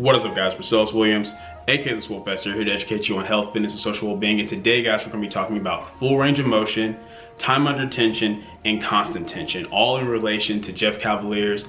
What is up, guys? Marcellus Williams, aka TheSwolefessor, here to educate you on health, fitness, and social well-being. And today, guys, we're going to be talking about full range of motion, time under tension, and constant tension, all in relation to Jeff Cavalier's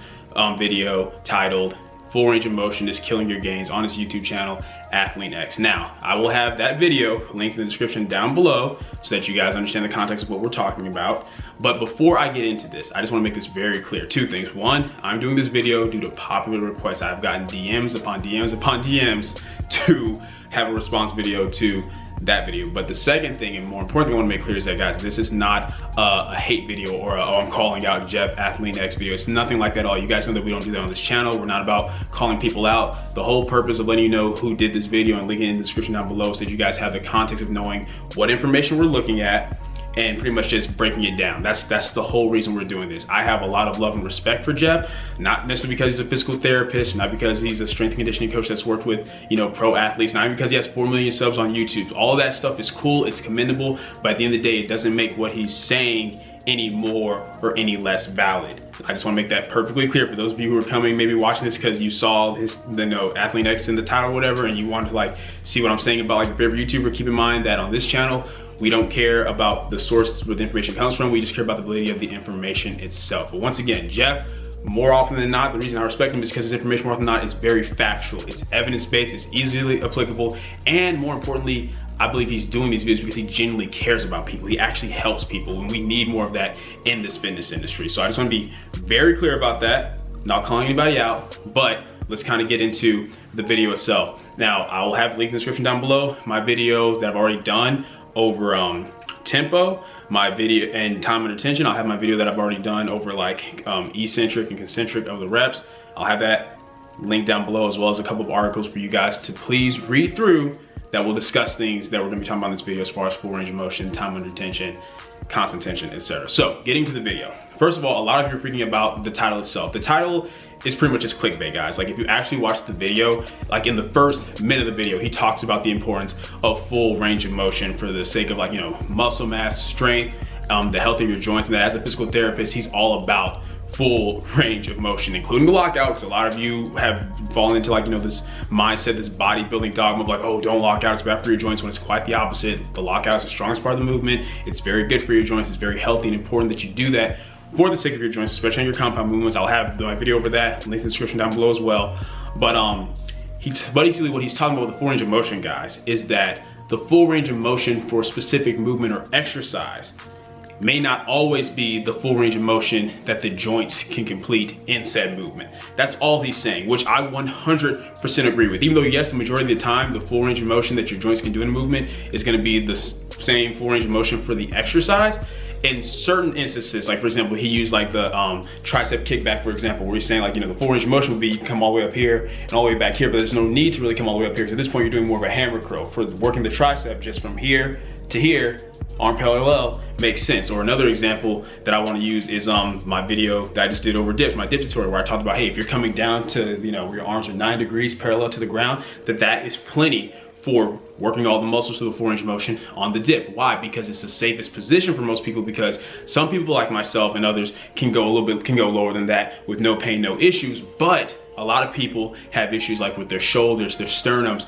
video titled "Full Range of Motion is Killing Your Gains" on his YouTube channel, Athlean-X. Now, I will have that video linked in the description down below so that you guys understand the context of what we're talking about. But before I get into this, I just want to make this very clear. Two things. One, I'm doing this video due to popular requests. I've gotten DMs upon DMs upon DMs to have a response video to that video. But the second thing, and more important thing I want to make clear, is that, guys, this is not a hate video or I'm calling out Jeff Athlean-X video. It's nothing like that at all. You guys know that we don't do that on this channel. We're not about calling people out. The whole purpose of letting you know who did this video and linking it in the description down below so that you guys have the context of knowing what information we're looking at and pretty much just breaking it down. That's the whole reason we're doing this. I have a lot of love and respect for Jeff, not necessarily because he's a physical therapist, not because he's a strength and conditioning coach that's worked with, pro athletes, not even because he has 4 million subs on YouTube. All of that stuff is cool, it's commendable, but at the end of the day, it doesn't make what he's saying any more or any less valid. I just want to make that perfectly clear for those of you who are coming, maybe watching this because you saw his, Athlean-X in the title or whatever, and you want to see what I'm saying about your favorite YouTuber. Keep in mind that on this channel, we don't care about the source where the information comes from. We just care about the validity of the information itself. But once again, Jeff, more often than not, the reason I respect him is because his information more often than not is very factual. It's evidence-based, it's easily applicable, and more importantly, I believe he's doing these videos because he genuinely cares about people. He actually helps people, and we need more of that in this fitness industry. So I just want to be very clear about that, not calling anybody out, but let's kind of get into the video itself. Now, I will have a link in the description down below, my videos that I've already done over tempo, my video, and time under tension. I'll have my video that I've already done over eccentric and concentric of the reps. I'll have that linked down below, as well as a couple of articles for you guys to please read through that will discuss things that we're going to be talking about in this video as far as full range of motion, time under tension, constant tension, etc. So getting to the video. First of all, a lot of you are freaking about the title itself. The title is pretty much just clickbait, guys. If you actually watch the video, in the first minute of the video, he talks about the importance of full range of motion for the sake of muscle mass, strength, the health of your joints, and that as a physical therapist, he's all about full range of motion, including the lockout, because a lot of you have fallen into this mindset, this bodybuilding dogma of oh, don't lock out, it's bad for your joints, when it's quite the opposite. The lockout is the strongest part of the movement. It's very good for your joints. It's very healthy and important that you do that for the sake of your joints, especially on your compound movements. I'll have my video over that, link in the description down below as well. But basically what he's talking about with the full range of motion, guys, is that the full range of motion for a specific movement or exercise may not always be the full range of motion that the joints can complete in said movement. That's all he's saying, which I 100% agree with. Even though, yes, the majority of the time, the full range of motion that your joints can do in a movement is gonna be the same full range of motion for the exercise. In certain instances, for example, he used the tricep kickback, for example, where he's saying the full range of motion would be you come all the way up here and all the way back here, but there's no need to really come all the way up here, because at this point you're doing more of a hammer curl. For working the tricep just from here to here, arm parallel, makes sense. Or another example that I want to use is my video that I just did over dips, my dip tutorial, where I talked about, hey, if you're coming down to, where your arms are 9 degrees parallel to the ground, that is plenty for working all the muscles to the full range of motion on the dip. Why? Because it's the safest position for most people, because some people like myself and others can go lower than that with no pain, no issues, but a lot of people have issues with their shoulders, their sternums,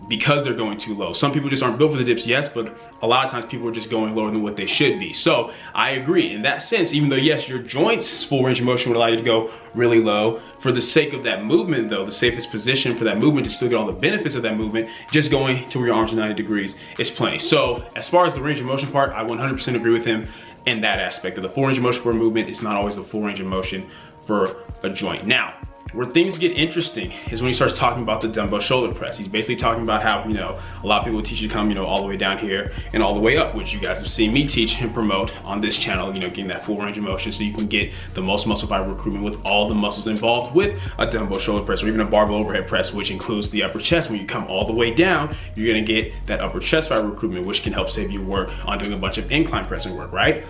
because they're going too low. Some people just aren't built for the dips, yes, but a lot of times people are just going lower than what they should be. So I agree in that sense, even though yes, your joints full range of motion would allow you to go really low, for the sake of that movement though, the safest position for that movement to still get all the benefits of that movement, just going to where your arms are 90 degrees is plenty. So as far as the range of motion part, I 100% agree with him in that aspect of the full range of motion for a movement. It's not always the full range of motion for a joint. Now, where things get interesting is when he starts talking about the dumbbell shoulder press. He's basically talking about how, a lot of people teach you to come, all the way down here and all the way up, which you guys have seen me teach and promote on this channel, getting that full range of motion so you can get the most muscle fiber recruitment with all the muscles involved with a dumbbell shoulder press or even a barbell overhead press, which includes the upper chest. When you come all the way down, you're gonna get that upper chest fiber recruitment, which can help save you work on doing a bunch of incline pressing work, right?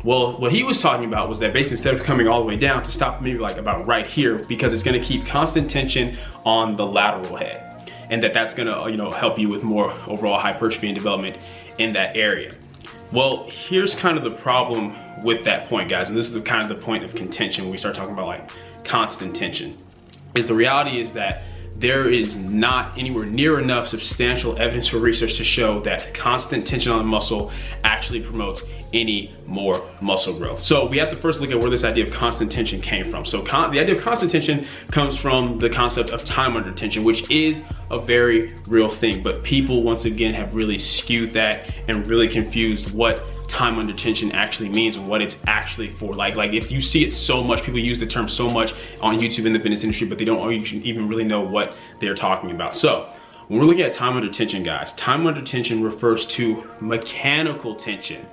Well, what he was talking about was that basically instead of coming all the way down, to stop maybe about right here, because it's gonna keep constant tension on the lateral head. And that's gonna help you with more overall hypertrophy and development in that area. Well, here's kind of the problem with that point, guys. And this is the point of contention when we start talking about constant tension. The reality is that there is not anywhere near enough substantial evidence for research to show that constant tension on the muscle actually promotes any more muscle growth. So we have to first look at where this idea of constant tension came from. So the idea of constant tension comes from the concept of time under tension, which is a very real thing, but people once again have really skewed that and really confused what time under tension actually means and what it's actually for. Like if you see it so much, people use the term so much on YouTube in the fitness industry, but they don't even really know what they're talking about. So when we're looking at time under tension, guys, time under tension refers to mechanical tension.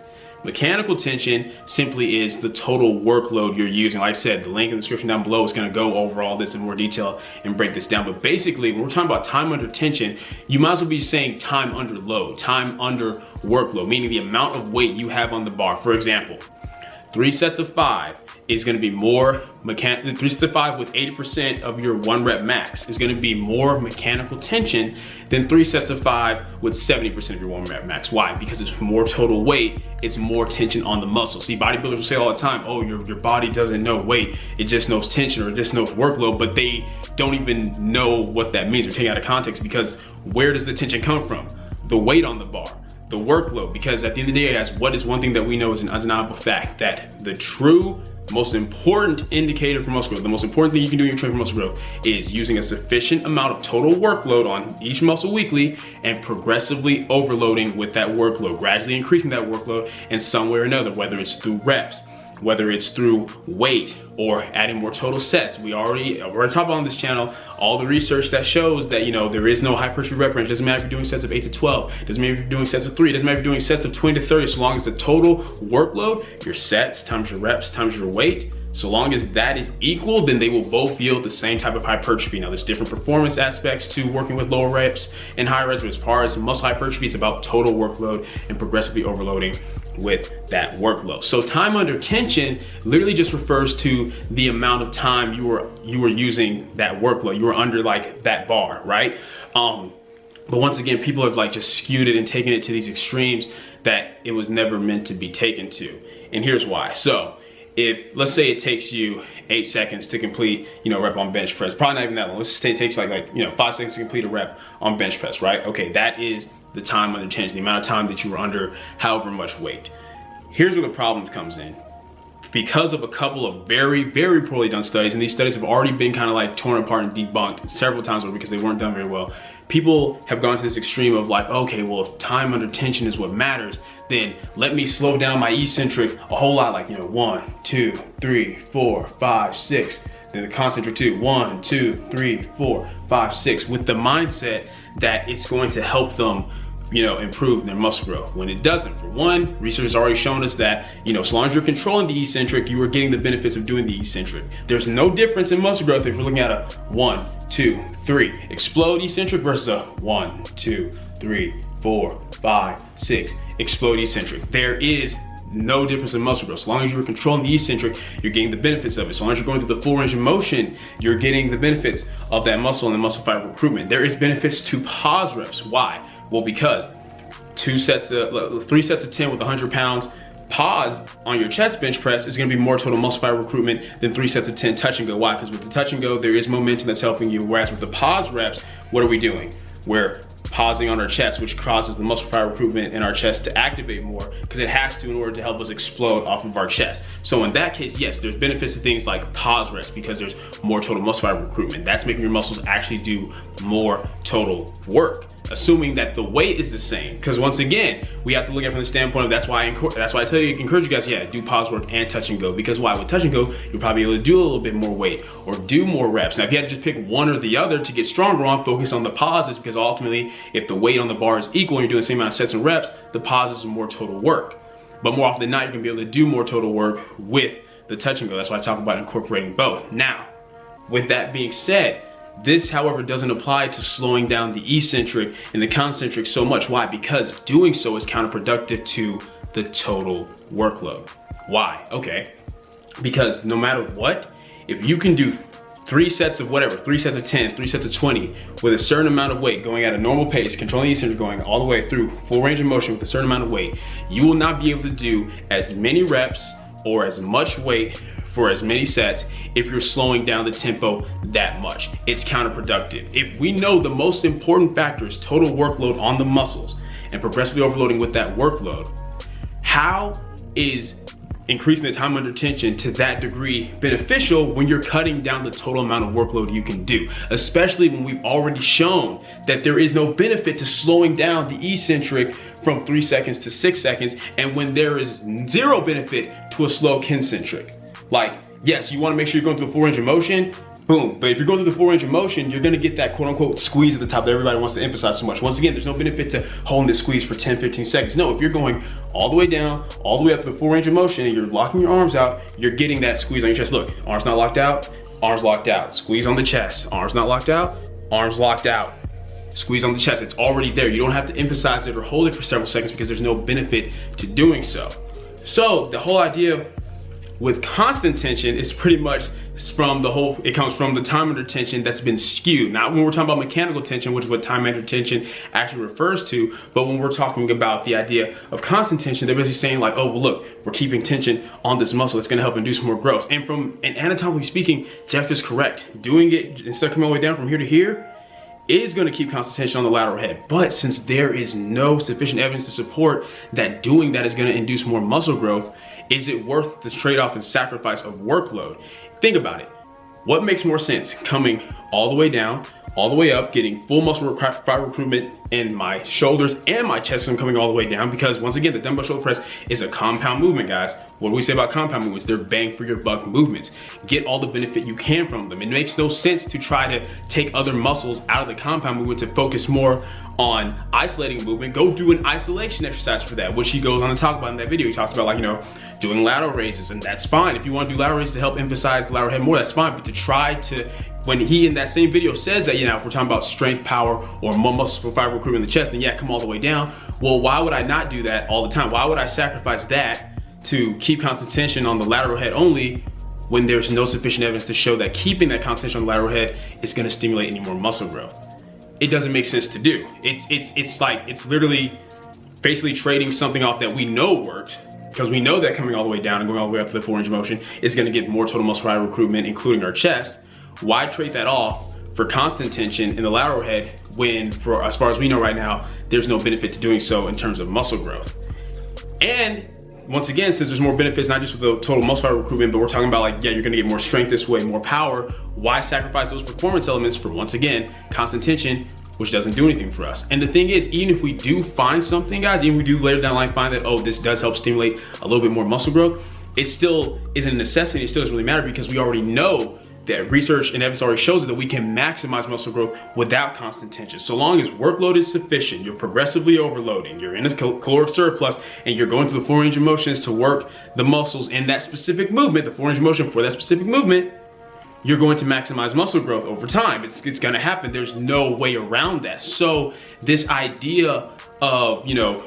Mechanical tension simply is the total workload you're using. Like I said, the link in the description down below is going to go over all this in more detail and break this down. But basically, when we're talking about time under tension, you might as well be saying time under load, time under workload, meaning the amount of weight you have on the bar. For example, 3 sets of 5 is going to be more 3 sets of 5 with 80% of your 1 rep max is going to be more mechanical tension than 3 sets of 5 with 70% of your 1 rep max. Why? Because it's more total weight, it's more tension on the muscle. See, bodybuilders will say all the time, oh, your body doesn't know weight, it just knows tension or it just knows workload, but they don't even know what that means. They're taking it out of context, because where does the tension come from? The weight on the bar, the workload. Because at the end of the day, guys, what is one thing that we know is an undeniable fact, that the true most important indicator for muscle growth, the most important thing you can do in your training for muscle growth, is using a sufficient amount of total workload on each muscle weekly and progressively overloading with that workload, gradually increasing that workload in some way or another, whether it's through reps, whether it's through weight, or adding more total sets. We're talking about on this channel all the research that shows that, you know, there is no hypertrophy rep range. Doesn't matter if you're doing sets of 8 to 12, doesn't matter if you're doing sets of 3, doesn't matter if you're doing sets of 20 to 30, so long as the total workload, your sets times your reps times your weight, so long as that is equal, then they will both yield the same type of hypertrophy. Now, there's different performance aspects to working with lower reps and higher reps, but as far as muscle hypertrophy, it's about total workload and progressively overloading with that workload. So time under tension literally just refers to the amount of time you were using that workload. You were under like that bar, right? But once again, people have like just skewed it and taken it to these extremes that it was never meant to be taken to. And here's why. So if, let's say it takes you 8 seconds to complete, you know, rep on bench press, probably not even that long. Let's just say it takes like 5 seconds to complete a rep on bench press, right? Okay, that is the time under tension, the amount of time that you were under however much weight. Here's where the problem comes in. Because of a couple of very, very poorly done studies, and these studies have already been kind of like torn apart and debunked several times over because they weren't done very well, people have gone to this extreme of like, okay, well, if time under tension is what matters, then let me slow down my eccentric a whole lot, like, 1, 2, 3, 4, 5, 6. Then the concentric too, 1, 2, 3, 4, 5, 6, with the mindset that it's going to help them, improve their muscle growth, when it doesn't. For one, research has already shown us that, so long as you're controlling the eccentric, you are getting the benefits of doing the eccentric. There's no difference in muscle growth if you're looking at a 1, 2, 3 explode eccentric versus a 1, 2, 3, 4, 5, 6 explode eccentric. There is no difference in muscle growth. So long as you're controlling the eccentric, you're getting the benefits of it. So long as you're going through the full range of motion, you're getting the benefits of that muscle and the muscle fiber recruitment. There is benefits to pause reps. Why? Well, because 3 sets of 10 with 100 pounds pause on your chest bench press is going to be more total muscle fiber recruitment than 3 sets of 10 touch and go. Why? Because with the touch and go, there is momentum that's helping you. Whereas with the pause reps, what are we doing? We're pausing on our chest, which causes the muscle fiber recruitment in our chest to activate more, because it has to in order to help us explode off of our chest. So in that case, yes, there's benefits to things like pause reps because there's more total muscle fiber recruitment. That's making your muscles actually do more total work, assuming that the weight is the same. Because once again, we have to look at it from the standpoint of, that's why I tell you, encourage you guys, do pause work and touch and go. Because why? With touch and go, you'll probably be able to do a little bit more weight or do more reps. Now, if you had to just pick one or the other to get stronger on, focus on the pauses, because ultimately, if the weight on the bar is equal and you're doing the same amount of sets and reps, the pauses are more total work. But more often than not, you're gonna be able to do more total work with the touch and go. That's why I talk about incorporating both. Now, with that being said, this, however, doesn't apply to slowing down the eccentric and the concentric so much. Why? Because doing so is counterproductive to the total workload. Why? Okay, because no matter what, if you can do 3 sets of whatever, 3 sets of 10, 3 sets of 20, with a certain amount of weight going at a normal pace, controlling the eccentric going all the way through full range of motion with a certain amount of weight, you will not be able to do as many reps or as much weight for as many sets if you're slowing down the tempo that much. It's counterproductive. If we know the most important factor is total workload on the muscles and progressively overloading with that workload, how is increasing the time under tension to that degree beneficial when you're cutting down the total amount of workload you can do, especially when we've already shown that there is no benefit to slowing down the eccentric from 3 seconds to 6 seconds, and when there is zero benefit to a slow concentric. Like, yes, you want to make sure you're going through a full range of motion, boom. But if you're going through the full range of motion, you're going to get that quote unquote squeeze at the top that everybody wants to emphasize so much. Once again, there's no benefit to holding this squeeze for 10, 15 seconds. No, if you're going all the way down, all the way up to the full range of motion, and you're locking your arms out, you're getting that squeeze on your chest. Look, arms not locked out, arms locked out. Squeeze on the chest, arms not locked out, arms locked out. Squeeze on the chest, it's already there. You don't have to emphasize it or hold it for several seconds because there's no benefit to doing so. So the whole idea with constant tension is pretty much from it comes from the time under tension that's been skewed. Not when we're talking about mechanical tension, which is what time under tension actually refers to, but when we're talking about the idea of constant tension, they're basically saying like, oh, well, look, we're keeping tension on this muscle. It's gonna help induce more growth. And anatomically speaking, Jeff is correct. Doing it instead of coming all the way down from here to here is going to keep constant tension on the lateral head. But since there is no sufficient evidence to support that doing that is going to induce more muscle growth, is it worth this trade-off and sacrifice of workload? Think about it. What makes more sense? Coming all the way down, all the way up, getting full muscle fiber recruitment in my shoulders and my chest, and coming all the way down, because once again, the dumbbell shoulder press is a compound movement, guys. What do we say about compound movements? They're bang for your buck movements. Get all the benefit you can from them. It makes no sense to try to take other muscles out of the compound movement to focus more on isolating movement. Go do an isolation exercise for that, which he goes on to talk about in that video. He talks about, like, you know, doing lateral raises, and that's fine. If you want to do lateral raises to help emphasize the lateral head more, that's fine. But to try to, when he in that same video says that, you know, if we're talking about strength, power, or muscle fiber recruitment in the chest, then yeah, come all the way down. Well, why would I not do that all the time? Why would I sacrifice that to keep constant tension on the lateral head only when there's no sufficient evidence to show that keeping that constant tension on the lateral head is going to stimulate any more muscle growth? It doesn't make sense to do. It's literally basically trading something off that we know works, because we know that coming all the way down and going all the way up to the full range of motion is going to get more total muscle fiber recruitment, including our chest. Why trade that off for constant tension in the lateral head when, for as far as we know right now, there's no benefit to doing so in terms of muscle growth? And once again, since there's more benefits, not just with the total muscle fiber recruitment, but we're talking about, like, yeah, you're gonna get more strength this way, more power. Why sacrifice those performance elements for, once again, constant tension, which doesn't do anything for us? And the thing is, even if we do find something, guys, even if we do later down the line find that, oh, this does help stimulate a little bit more muscle growth, it still isn't a necessity. It still doesn't really matter, because we already know that research and evidence already shows that we can maximize muscle growth without constant tension. So long as workload is sufficient, you're progressively overloading, you're in a caloric surplus, and you're going through the full range of motions to work the muscles in that specific movement, the full range of motion for that specific movement, you're going to maximize muscle growth over time. It's gonna happen. There's no way around that. So this idea of, you know,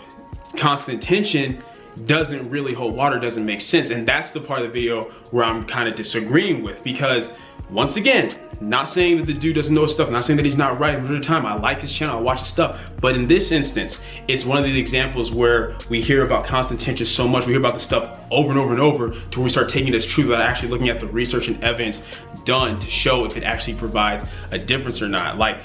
constant tension doesn't really hold water, doesn't make sense. And that's the part of the video where I'm kind of disagreeing with, because once again, not saying that the dude doesn't know his stuff, not saying that he's not right most of the time. I like his channel, I watch his stuff. But in this instance, it's one of these examples where we hear about constant tension so much, we hear about the stuff over and over and over, to where we start taking it as true without actually looking at the research and evidence done to show if it actually provides a difference or not. Like,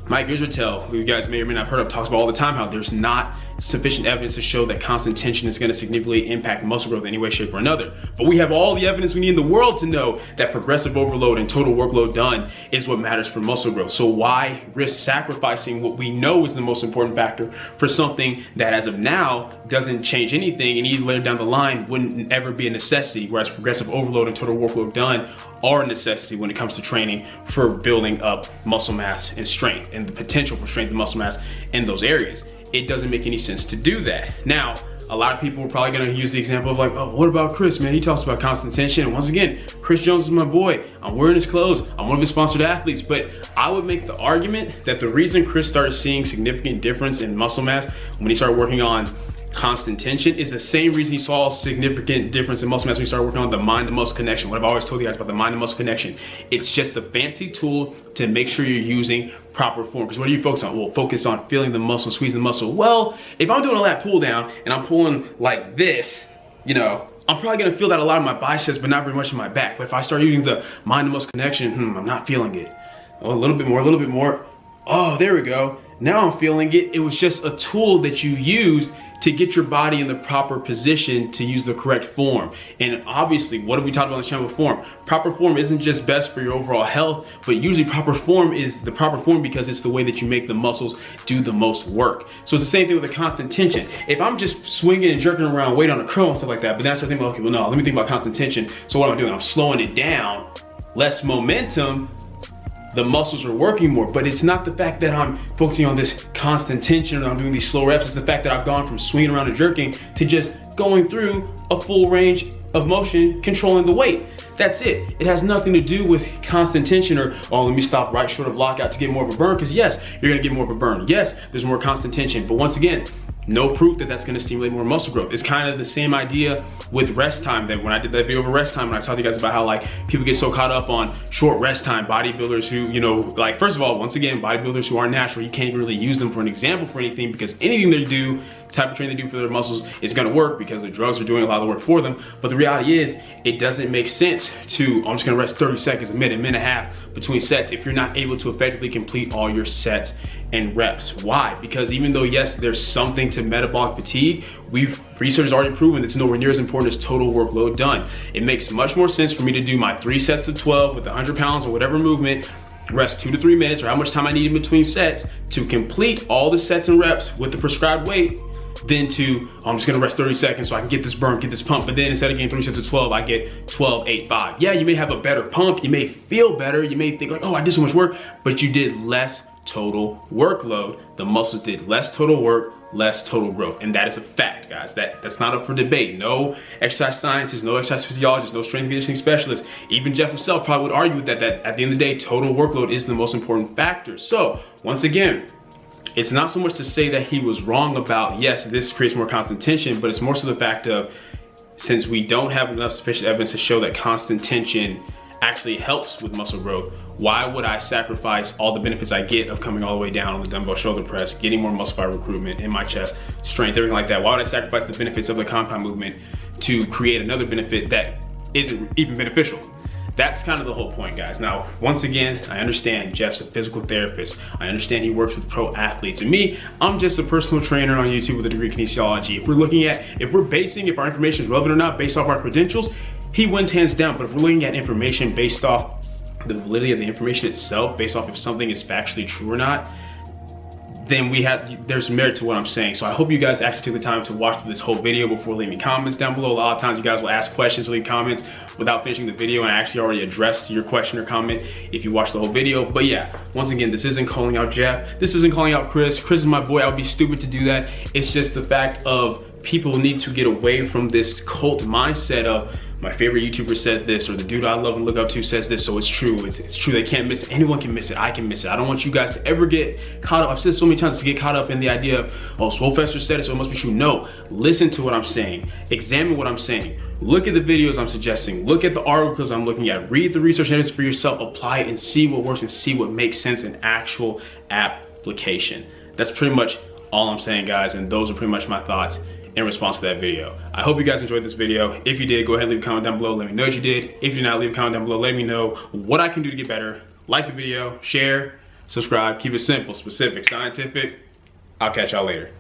Mike Israel, who you guys may or may not have heard of, talks about all the time how there's not sufficient evidence to show that constant tension is going to significantly impact muscle growth in any way, shape, or another. But we have all the evidence we need in the world to know that progressive overload and total workload done is what matters for muscle growth. So why risk sacrificing what we know is the most important factor for something that, as of now, doesn't change anything, and even later down the line wouldn't ever be a necessity, whereas progressive overload and total workload done are a necessity when it comes to training for building up muscle mass and strength, and the potential for strength and muscle mass in those areas. It doesn't make any sense to do that. Now, a lot of people are probably gonna use the example of, like, oh, what about Chris, man? He talks about constant tension. And once again, Chris Jones is my boy. I'm wearing his clothes. I'm one of his sponsored athletes. But I would make the argument that the reason Chris started seeing significant difference in muscle mass when he started working on constant tension is the same reason he saw significant difference in muscle mass when he started working on the mind to muscle connection. What I've always told you guys about the mind to muscle connection, it's just a fancy tool to make sure you're using proper form. Because what do you focus on? Well, focus on feeling the muscle, squeezing the muscle. Well, if I'm doing a lat pull down and I'm pulling like this, you know, I'm probably gonna feel that a lot in my biceps, but not very much in my back. But if I start using the mind to muscle connection, I'm not feeling it. Oh, a little bit more, a little bit more. Oh, there we go. Now I'm feeling it. It was just a tool that you used to get your body in the proper position to use the correct form. And obviously, what have we talked about on the channel before? Proper form isn't just best for your overall health, but usually proper form is the proper form because it's the way that you make the muscles do the most work. So it's the same thing with the constant tension. If I'm just swinging and jerking around weight on a curl and stuff like that, but then I start thinking, okay, well no, let me think about constant tension. So what am I doing? I'm slowing it down, less momentum, the muscles are working more. But it's not the fact that I'm focusing on this constant tension or I'm doing these slow reps. It's the fact that I've gone from swinging around and jerking to just going through a full range of motion, controlling the weight. That's it. It has nothing to do with constant tension or, oh, let me stop right short of lockout to get more of a burn. Because yes, you're gonna get more of a burn. Yes, there's more constant tension. But once again, no proof that that's gonna stimulate more muscle growth. It's kind of the same idea with rest time. That when I did that video over rest time, and I talked to you guys about how like people get so caught up on short rest time, bodybuilders who, you know, like first of all, once again, bodybuilders who aren't natural, you can't even really use them for an example for anything because anything they do, the type of training they do for their muscles is gonna work because the drugs are doing a lot of the work for them. But the reality is, it doesn't make sense to, I'm just gonna rest 30 seconds, a minute and a half between sets if you're not able to effectively complete all your sets and reps. Why? Because even though yes, there's something to metabolic fatigue, research has already proven it's nowhere near as important as total workload done. It makes much more sense for me to do my 3 sets of 12 with 100 pounds or whatever movement, rest 2 to 3 minutes or how much time I need in between sets to complete all the sets and reps with the prescribed weight than to, I'm just gonna rest 30 seconds so I can get this burn, get this pump. But then instead of getting 3 sets of 12, I get 12, 8, 5. Yeah, you may have a better pump, you may feel better, you may think like, oh, I did so much work, but you did less total workload. The muscles did less total work, less total growth. And that is a fact, guys. That's not up for debate. No exercise scientists, no exercise physiologists, no strength and conditioning specialists, even Jeff himself probably would argue with that at the end of the day, total workload is the most important factor. So once again, it's not so much to say that he was wrong about, yes, this creates more constant tension, but it's more so the fact of, since we don't have enough sufficient evidence to show that constant tension actually helps with muscle growth, why would I sacrifice all the benefits I get of coming all the way down on the dumbbell shoulder press, getting more muscle fiber recruitment in my chest, strength, everything like that? Why would I sacrifice the benefits of the compound movement to create another benefit that isn't even beneficial? That's kind of the whole point, guys. Now, once again, I understand Jeff's a physical therapist. I understand he works with pro athletes. And me, I'm just a personal trainer on YouTube with a degree in kinesiology. If our information is relevant or not based off our credentials, he wins hands down. But if we're looking at information based off the validity of the information itself, based off if something is factually true or not, then there's merit to what I'm saying. So I hope you guys actually took the time to watch this whole video before leaving comments down below. A lot of times you guys will ask questions, leave comments without finishing the video, and I actually already addressed your question or comment if you watched the whole video. But yeah, once again, this isn't calling out Jeff. This isn't calling out Chris. Chris is my boy. I would be stupid to do that. It's just the fact of people need to get away from this cult mindset of, my favorite YouTuber said this, or the dude I love and look up to says this, so it's true. It's true. They can't miss it. Anyone can miss it. I can miss it. I don't want you guys to ever get caught up. I've said so many times to get caught up in the idea of, oh, Swolefessor said it, so it must be true. No, listen to what I'm saying. Examine what I'm saying. Look at the videos I'm suggesting. Look at the articles I'm looking at. Read the research evidence for yourself. Apply it and see what works and see what makes sense in actual application. That's pretty much all I'm saying, guys, and those are pretty much my thoughts in response to that video. I hope you guys enjoyed this video. If you did, go ahead and leave a comment down below. Let me know what you did. If you did not, leave a comment down below. Let me know what I can do to get better. Like the video, share, subscribe. Keep it simple, specific, scientific. I'll catch y'all later.